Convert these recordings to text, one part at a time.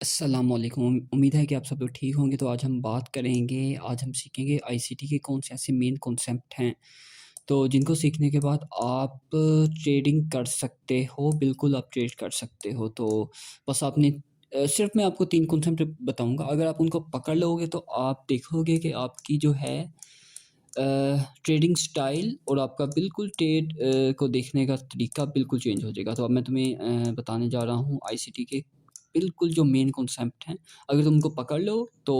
अस्सलामुअलैकुम। उम्मीद है कि आप सब लोग ठीक होंगे। तो आज हम सीखेंगे आईसीटी के कौन से ऐसे मेन कॉन्सेप्ट हैं, तो जिनको सीखने के बाद आप ट्रेडिंग कर सकते हो। बिल्कुल आप ट्रेड कर सकते हो। तो बस आपने सिर्फ मैं आपको 3 कॉन्सेप्ट बताऊँगा। अगर आप उनको पकड़ लोगे तो आप देखोगे कि आपकी जो है ट्रेडिंग स्टाइल और आपका बिल्कुल ट्रेड को देखने का तरीका बिल्कुल चेंज हो जाएगा। तो अब मैं तुम्हें बताने जा रहा हूँ आईसीटी के बिल्कुल जो मेन कॉन्सेप्ट हैं। अगर तुम उनको पकड़ लो तो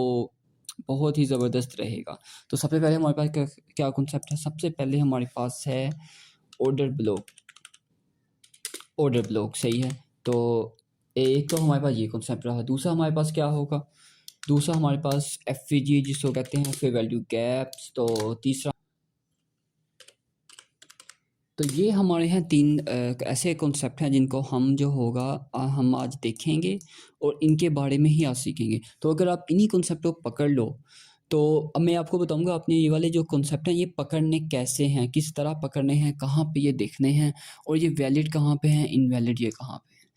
बहुत ही ज़बरदस्त रहेगा। तो सबसे पहले हमारे पास क्या क्या कॉन्सेप्ट है? सबसे पहले हमारे पास है ऑर्डर ब्लॉक। ऑर्डर ब्लॉक सही है। तो एक तो हमारे पास ये कॉन्सेप्ट रहा। दूसरा हमारे पास क्या होगा? दूसरा हमारे पास एफवीजी जिसको कहते हैं फेयर वैल्यू गैप्स। तो तीसरा, तो ये हमारे यहाँ 3 ऐसे कॉन्सेप्ट हैं जिनको हम जो होगा हम आज देखेंगे और इनके बारे में ही आज सीखेंगे। तो अगर आप इन्हीं कॉन्सेप्ट को पकड़ लो तो अब मैं आपको बताऊंगा आपने ये वाले जो कॉन्सेप्ट हैं ये पकड़ने कैसे हैं, किस तरह पकड़ने हैं, कहाँ पे ये देखने हैं और ये वैलिड कहाँ पे हैं, इनवैलिड ये कहाँ पे हैं।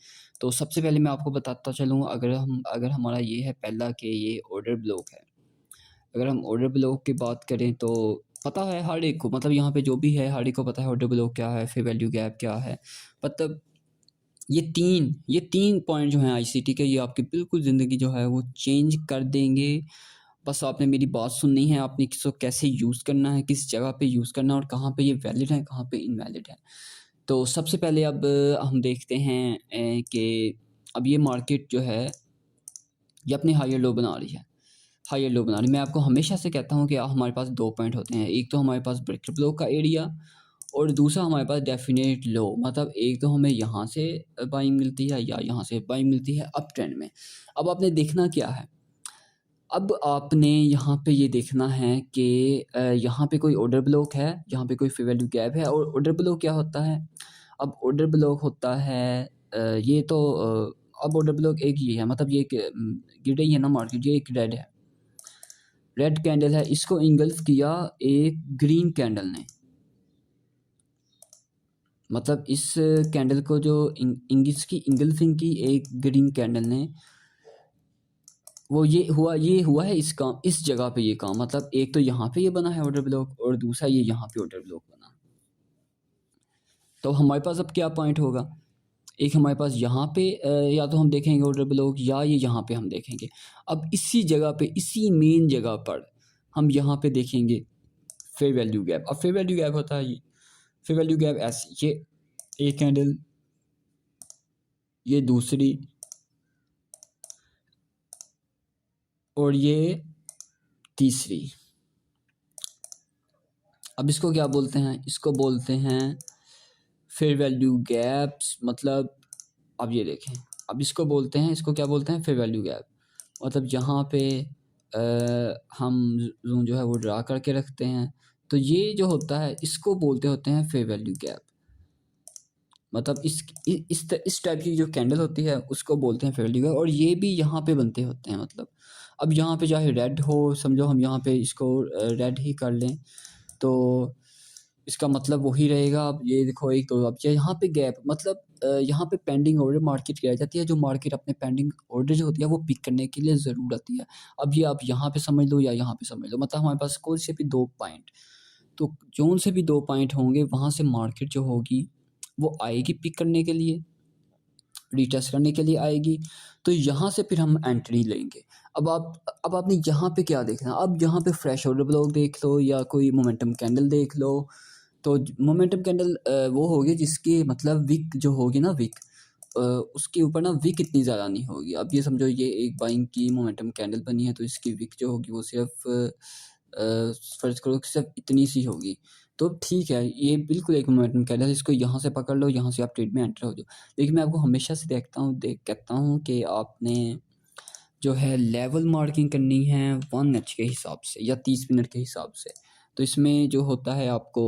तो सबसे पहले मैं आपको बताता चलूँ, अगर हमारा ये है पहला कि ये ऑर्डर ब्लॉक है। अगर हम ऑर्डर ब्लॉक की बात करें तो पता है हर एक को, मतलब यहाँ पे जो भी है हर एक को पता है ऑर्डर ब्लॉक क्या है, फेयर वैल्यू गैप क्या है। मतलब ये तीन पॉइंट जो हैं आईसीटी के, ये आपकी बिल्कुल ज़िंदगी जो है वो चेंज कर देंगे। बस आपने मेरी बात सुननी है, आपने इसको कैसे यूज़ करना है, किस जगह पे यूज़ करना है और कहाँ पे ये वैलिड है, कहाँ पे इनवैलिड है। तो सबसे पहले अब हम देखते हैं कि अब ये मार्केट जो है ये अपने हायर लो बना रही है। हायर लो बना रही, मैं आपको हमेशा से कहता हूँ कि हमारे पास 2 पॉइंट होते हैं। एक तो हमारे पास ब्रेकर ब्लॉक का एरिया और दूसरा हमारे पास डेफिनेट लो। मतलब एक तो हमें यहाँ से बाइंग मिलती है या यहाँ से बाइंग मिलती है अप ट्रेंड में। अब आपने देखना क्या है? अब आपने यहाँ पे ये देखना है कि यहाँ पे कोई ऑर्डर ब्लॉक है, यहाँ पे कोई फेयर वैल्यू गैप है। और ऑर्डर ब्लॉक क्या होता है? अब ऑर्डर ब्लॉक होता है ये तो अब ऑर्डर ब्लॉक एक ही है, मतलब ये एक गिर रही है ना मार्केट, ये एक रेड है, रेड कैंडल है, इसको इंगल्फ किया एक ग्रीन कैंडल ने। मतलब इस कैंडल को जो इसकी इंगल्फिंग की एक ग्रीन कैंडल ने, वो ये हुआ है इस काम, इस जगह पे ये काम। मतलब एक तो यहाँ पे ये बना है ऑर्डर ब्लॉक और दूसरा ये यहाँ पे ऑर्डर ब्लॉक बना। तो हमारे पास अब क्या पॉइंट होगा? एक हमारे पास यहाँ पे या तो हम देखेंगे ऑर्डर ब्लॉक या ये यहाँ पे हम देखेंगे। अब इसी जगह पे, इसी मेन जगह पर हम यहाँ पे देखेंगे फेयर वैल्यू गैप। अब फेयर वैल्यू गैप होता है ये, फेयर वैल्यू गैप ऐसी, ये एक कैंडल, ये दूसरी और ये तीसरी। अब इसको क्या बोलते हैं? इसको बोलते हैं फेयर वैल्यू गैप्स। मतलब अब ये देखें, अब इसको बोलते हैं, इसको क्या बोलते हैं? Fair value gap. मतलब यहाँ पे हम ज़ूम जो है वो ड्रा करके रखते हैं। तो ये जो होता है इसको बोलते होते हैं फेयर वैल्यू गैप। मतलब इस टाइप की जो कैंडल होती है उसको बोलते हैं फेयर वैल्यू गैप। और ये भी यहाँ पे बनते होते हैं। मतलब अब यहाँ पे चाहे रेड हो, समझो हम यहाँ पे इसको रेड ही कर लें तो इसका मतलब वही रहेगा। अब ये देखो, एक तो अब यहाँ पे गैप, मतलब यहाँ पे पेंडिंग ऑर्डर मार्केट की आ जाती है, जो मार्केट अपने पेंडिंग ऑर्डर जो होती है वो पिक करने के लिए ज़रूर आती है। अब ये आप यहाँ पे समझ लो या यहाँ पे समझ लो, मतलब हमारे पास कोई से भी 2 पॉइंट, तो जोन से भी 2 पॉइंट होंगे वहाँ से मार्केट जो होगी वो आएगी पिक करने के लिए, रीटेस्ट करने के लिए आएगी। तो यहाँ से फिर हम एंट्री लेंगे। अब आपने यहाँ पे क्या देखना? अब यहाँ पे फ्रेश ऑर्डर ब्लॉक देख लो या कोई मोमेंटम कैंडल देख लो। तो मोमेंटम कैंडल वो होगी जिसकी मतलब विक जो होगी ना, विक उसके ऊपर ना विक इतनी ज़्यादा नहीं होगी। अब ये समझो ये एक बाइंग की मोमेंटम कैंडल बनी है तो इसकी विक जो होगी वो सिर्फ फर्ज करो कि सिर्फ इतनी सी होगी। तो ठीक है, ये बिल्कुल एक मोमेंटम कैंडल है, इसको यहाँ से पकड़ लो, यहाँ से आप ट्रेड में एंटर हो जाओ। लेकिन मैं आपको हमेशा से कहता हूँ कि आपने जो है लेवल मार्किंग करनी है 1 के हिसाब से या 30 मिनट के हिसाब से। तो इसमें जो होता है आपको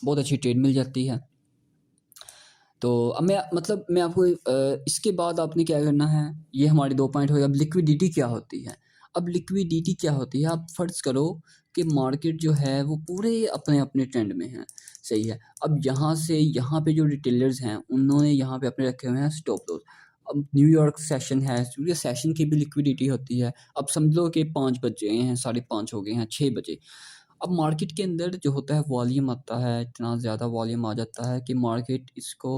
बहुत अच्छी ट्रेड मिल जाती है। तो अब मैं आपको इसके बाद आपने क्या करना है, ये हमारे 2 पॉइंट हो गए। अब लिक्विडिटी क्या होती है? अब लिक्विडिटी क्या होती है? आप फ़र्ज़ करो कि मार्केट जो है वो पूरे अपने-अपने ट्रेंड में है, सही है। अब यहाँ से यहाँ पे जो रिटेलर्स हैं उन्होंने यहाँ पे अपने रखे हुए हैं स्टॉप लॉस। अब न्यूयॉर्क सेशन है, क्योंकि सेशन की भी लिक्विडिटी होती है। अब समझ लो कि 5 बज गए हैं, 5:30 हो गए हैं, 6 बजे। अब मार्केट के अंदर जो होता है वॉल्यूम आता है, इतना ज़्यादा वॉल्यूम आ जाता है कि मार्केट इसको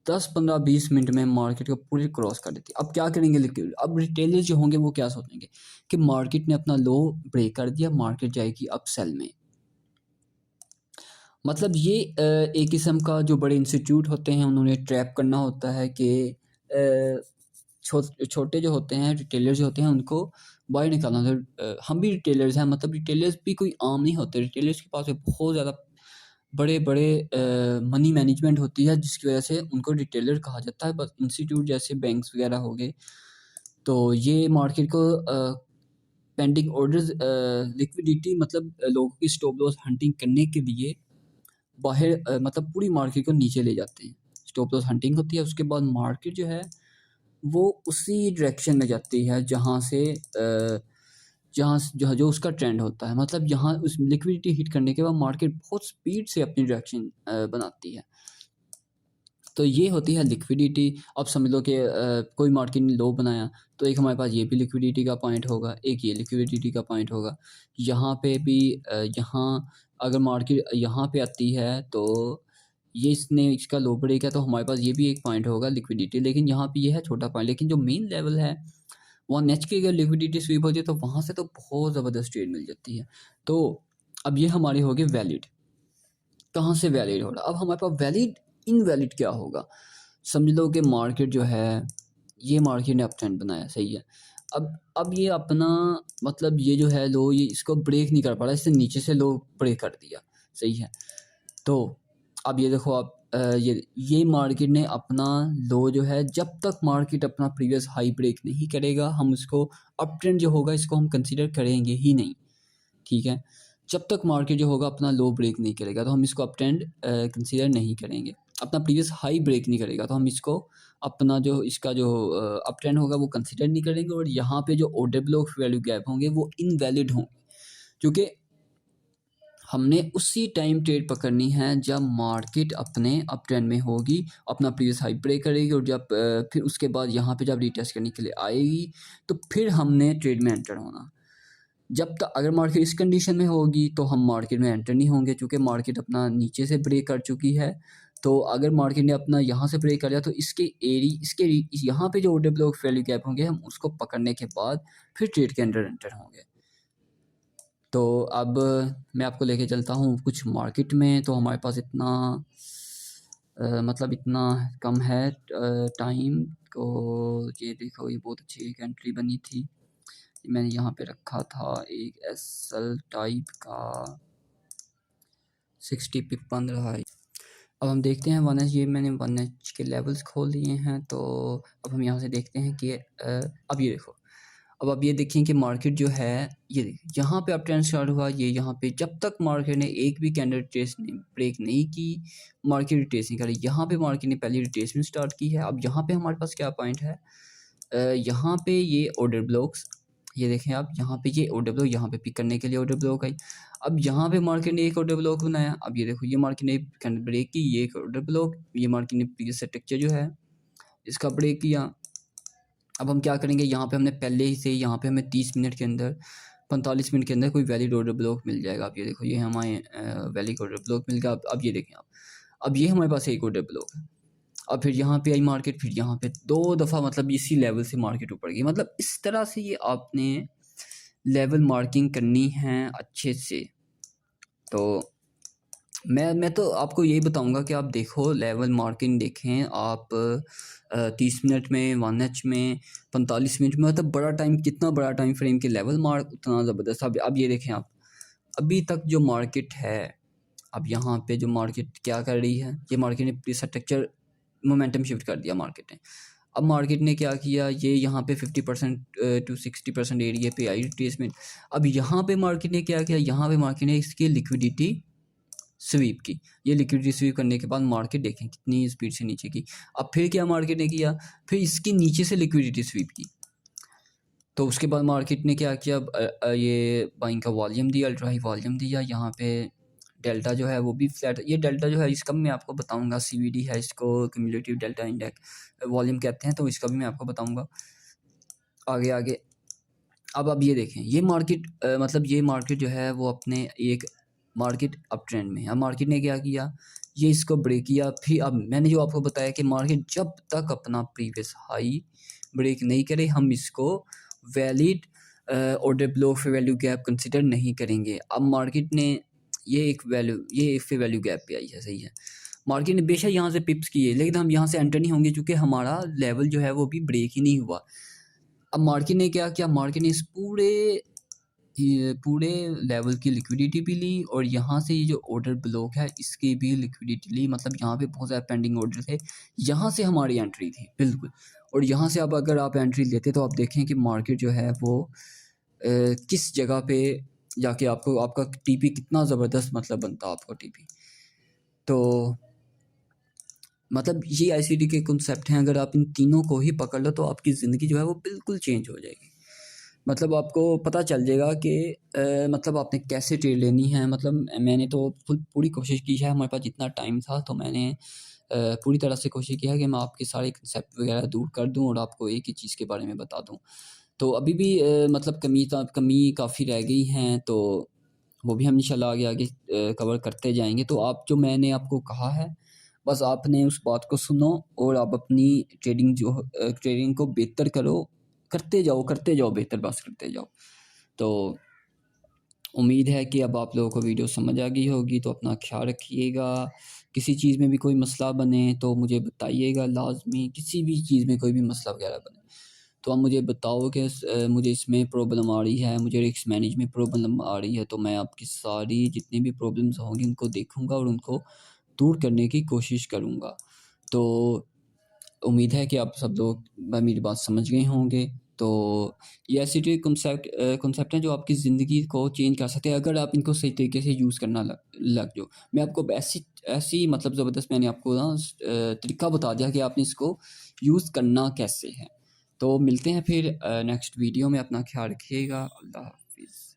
10, 15, 20 मिनट में मार्केट को पूरी क्रॉस कर देती है। अब क्या करेंगे लिक्विड, अब रिटेलर्स जो होंगे वो क्या सोचेंगे कि मार्केट ने अपना लो ब्रेक कर दिया, मार्केट जाएगी अब सेल में। मतलब ये एक किस्म का जो बड़े इंस्टीट्यूट होते हैं उन्होंने ट्रैप करना होता है कि छोटे जो होते हैं रिटेलर्स जो होते हैं उनको बाहर निकालना होता है। हम भी रिटेलर्स हैं, मतलब रिटेलर्स भी कोई आम नहीं होते। रिटेलर्स के पास बहुत ज़्यादा बड़े-बड़े मनी मैनेजमेंट होती है, जिसकी वजह से उनको रिटेलर कहा जाता है। बस इंस्टीट्यूट जैसे बैंक्स वगैरह हो गए, तो ये मार्केट को पेंडिंग ऑर्डर्स लिक्विडिटी मतलब लोगों की स्टॉप लॉस हंटिंग करने के लिए बाहर मतलब पूरी मार्केट को नीचे ले जाते हैं। स्टॉप लॉस हंटिंग होती है, उसके बाद मार्केट जो है वो उसी डायरेक्शन में जाती है जहाँ से जहाँ जो उसका ट्रेंड होता है। मतलब यहाँ उस लिक्विडिटी हिट करने के बाद मार्केट बहुत स्पीड से अपनी डायरेक्शन बनाती है। तो ये होती है लिक्विडिटी। अब समझ लो कि कोई मार्केट ने लो बनाया, तो एक हमारे पास ये भी लिक्विडिटी का पॉइंट होगा, एक ये लिक्विडिटी का पॉइंट होगा। यहाँ पे भी यहाँ अगर मार्केट यहाँ पे आती है तो ये इसने इसका लो ब्रेक है, तो हमारे पास ये भी एक पॉइंट होगा लिक्विडिटी। लेकिन यहाँ पे ये है छोटा पॉइंट, लेकिन जो मेन लेवल है वहाँ नेच की अगर लिक्विडिटी स्वीप होती है तो वहाँ से तो बहुत ज़बरदस्त ट्रेड मिल जाती है। तो अब ये हमारे हो गए वैलिड। कहाँ से वैलिड हो रहा, अब हमारे पास वैलिड इनवैलिड क्या होगा। समझ लो कि मार्केट जो है, ये मार्केट ने अप ट्रेंड बनाया, सही है। अब ये अपना मतलब ये जो है लो, ये इसको ब्रेक नहीं कर पा रहा, इससे नीचे से लो ब्रेक कर दिया, सही है। तो अब ये देखो आप ये मार्केट ने अपना लो जो है, जब तक मार्केट अपना प्रीवियस हाई ब्रेक नहीं करेगा हम इसको अप ट्रेंड जो होगा इसको हम कंसीडर करेंगे ही नहीं, ठीक है। जब तक मार्केट जो होगा अपना लो ब्रेक नहीं करेगा तो हम इसको अप ट्रेंड कंसीडर नहीं करेंगे। अपना प्रीवियस हाई ब्रेक नहीं करेगा तो हम इसको अपना जो इसका जो अप ट्रेंड होगा वो कंसीडर नहीं करेंगे। और यहाँ पे जो ऑर्डर ब्लॉक वैल्यू गैप होंगे वो इनवैलिड होंगे, क्योंकि हमने उसी टाइम ट्रेड पकड़नी है जब मार्केट अपने अप ट्रेंड में होगी, अपना प्रीवियस हाई ब्रेक करेगी, और जब फिर उसके बाद यहाँ पे जब रीटेस्ट करने के लिए आएगी तो फिर हमने ट्रेड में एंटर होना। जब तक अगर मार्केट इस कंडीशन में होगी तो हम मार्केट में एंटर नहीं होंगे, क्योंकि मार्केट अपना नीचे से ब्रेक कर चुकी है। तो अगर मार्केट ने अपना यहाँ से ब्रेक कर लिया तो इसके यहाँ पे जो ऑर्डर ब्लॉक वैल्यू गैप होंगे हम उसको पकड़ने के बाद फिर ट्रेड के अंदर एंटर होंगे। तो अब मैं आपको लेके चलता हूँ कुछ मार्केट में। तो हमारे पास इतना मतलब इतना कम है टाइम। तो ये देखो, ये बहुत अच्छी एक एंट्री बनी थी, मैंने यहाँ पे रखा था एक एसएल टाइप का 60 पिप बन रहा है। अब हम देखते हैं 1H, ये मैंने 1H के लेवल्स खोल लिए हैं। तो अब हम यहाँ से देखते हैं कि अब ये देखो, अब ये देखें कि मार्केट जो है ये देखिए यहाँ पे अब ट्रेंड स्टार्ट हुआ। ये यहाँ पे जब तक मार्केट ने एक भी कैंडल ट्रेस ब्रेक नहीं की, मार्केट रिट्रेस नहीं करी। यहाँ पे मार्केट ने पहले रिट्रेसमेंट स्टार्ट की है। अब यहाँ पे हमारे पास क्या पॉइंट है, यहाँ पे ये ऑर्डर ब्लॉक्स, ये देखें आप, यहाँ पे ये ऑर्डर ब्लॉक, यहाँ पे पिक करने के लिए ऑर्डर ब्लॉक आई। अब यहाँ पे मार्केट ने एक ऑर्डर ब्लॉक बनाया। अब ये देखो, ये मार्केट ने कैंडल ब्रेक की, ये एक ऑर्डर ब्लॉक, ये मार्केट ने प्रीवियस स्ट्रक्चर जो है इसका ब्रेक किया। अब हम क्या करेंगे, यहाँ पे हमने पहले ही से यहाँ पे हमें 30 मिनट के अंदर 45 मिनट के अंदर कोई वैलिड ऑर्डर ब्लॉक मिल जाएगा। अब ये देखो, ये हमारे वैलिड ऑर्डर ब्लॉक मिल गया। अब ये देखें आप, अब ये हमारे पास एक ऑर्डर ब्लॉक है। अब फिर यहाँ पे आई मार्केट, फिर यहाँ पे 2 दफ़ा मतलब इसी लेवल से मार्केट ऊपर गई। मतलब इस तरह से ये आपने लेवल मार्किंग करनी है अच्छे से। तो मैं तो आपको यही बताऊंगा कि आप देखो लेवल मार्किंग देखें आप 30 मिनट में, 1H में, 45 मिनट में, मतलब बड़ा टाइम, कितना बड़ा टाइम फ्रेम के लेवल मार्क उतना ज़बरदस्त। अब ये देखें आप, अभी तक जो मार्केट है, अब यहाँ पे जो मार्केट क्या कर रही है, ये मार्केट ने स्ट्रक्चर मोमेंटम शिफ्ट कर दिया मार्केट ने। अब मार्केट ने क्या किया, ये यहाँ पे 50% to 60% एरिया पे आई रिट्रेसमेंट। अब यहाँ पे मार्केट ने क्या किया, यहाँ पे मार्केट ने इसकी लिक्विडिटी स्वीप की। ये लिक्विडिटी स्वीप करने के बाद मार्केट देखें कितनी स्पीड से नीचे की। अब फिर क्या मार्केट ने किया, फिर इसके नीचे से लिक्विडिटी स्वीप की। तो उसके बाद मार्केट ने क्या किया, ये बाइंग का वॉल्यूम दिया, अल्ट्रा हाई वॉल्यूम दिया, यहाँ पे डेल्टा जो है वो भी फ्लैट। ये डेल्टा जो है इसका भी मैं आपको बताऊंगा, CVD है इसको, क्यूमुलेटिव डेल्टा इंडेक्स वॉल्यूम कहते हैं, तो इसका भी मैं आपको बताऊंगा आगे आगे। अब ये देखें, ये मार्केट मतलब ये मार्केट जो है वो अपने एक मार्केट अप ट्रेंड में है। अब मार्केट ने क्या किया, ये इसको ब्रेक किया। फिर अब मैंने जो आपको बताया कि मार्केट जब तक अपना प्रीवियस हाई ब्रेक नहीं करे हम इसको valid order blow fair value gap consider नहीं करेंगे। अब मार्केट ने ये एक फेयर वैल्यू गैप पे आई है, सही है। मार्केट ने बेशक यहाँ से पिप्स किए, लेकिन हम यहाँ से एंटर नहीं होंगे क्योंकि हमारा लेवल जो है वो भी ब्रेक ही नहीं हुआ। अब मार्केट ने क्या किया, मार्केट ने इस पूरे लेवल की लिक्विडिटी भी ली, और यहाँ से ये जो ऑर्डर ब्लॉक है इसकी भी लिक्विडिटी ली। मतलब यहाँ पे बहुत ज़्यादा पेंडिंग ऑर्डर थे, यहाँ से हमारी एंट्री थी बिल्कुल। और यहाँ से अब अगर आप एंट्री लेते तो आप देखें कि मार्केट जो है वो किस जगह पे जाके आपको आपका टीपी कितना ज़बरदस्त मतलब बनता आपको टीपी। तो मतलब ये ICT के कॉन्सेप्ट हैं, अगर आप इन तीनों को ही पकड़ लो तो आपकी ज़िंदगी जो है वो बिल्कुल चेंज हो जाएगी। मतलब आपको पता चल जाएगा कि मतलब आपने कैसे ट्रेड लेनी है। मतलब मैंने तो पूरी कोशिश की है, हमारे पास जितना टाइम था तो मैंने पूरी तरह से कोशिश की है कि मैं आपके सारे कंसेप्ट वगैरह दूर कर दूं और आपको एक ही चीज़ के बारे में बता दूं। तो अभी भी मतलब कमी काफ़ी रह गई हैं, तो वो भी हम इंशाल्लाह आगे आगे कवर करते जाएंगे। तो आप जो मैंने आपको कहा है बस आपने उस बात को सुनो और आप अपनी ट्रेडिंग को बेहतर करते जाओ, बेहतर बस करते जाओ। तो उम्मीद है कि अब आप लोगों को वीडियो समझ आ गई होगी। तो अपना ख्याल रखिएगा, किसी चीज़ में भी कोई मसला बने तो मुझे बताइएगा लाजमी, किसी भी चीज़ में कोई भी मसला वगैरह बने तो आप मुझे बताओ कि मुझे इसमें प्रॉब्लम आ रही है, मुझे रिस्क मैनेज में प्रॉब्लम आ रही है, तो मैं आपकी सारी जितनी भी प्रॉब्लम्स होंगी उनको देखूँगा और उनको दूर करने की कोशिश करूँगा। तो उम्मीद है कि आप सब लोग मेरी बात समझ गए होंगे। तो ये ऐसे जो कॉन्सेप्ट हैं जो आपकी ज़िंदगी को चेंज कर सकते हैं अगर आप इनको सही तरीके से यूज़ करना लग जाओ। मैं आपको ऐसी मतलब ज़बरदस्त मैंने आपको ना तरीका बता दिया कि आपने इसको यूज़ करना कैसे है। तो मिलते हैं फिर नेक्स्ट वीडियो में। अपना ख्याल रखिएगा। अल्लाह हाफ़िज़।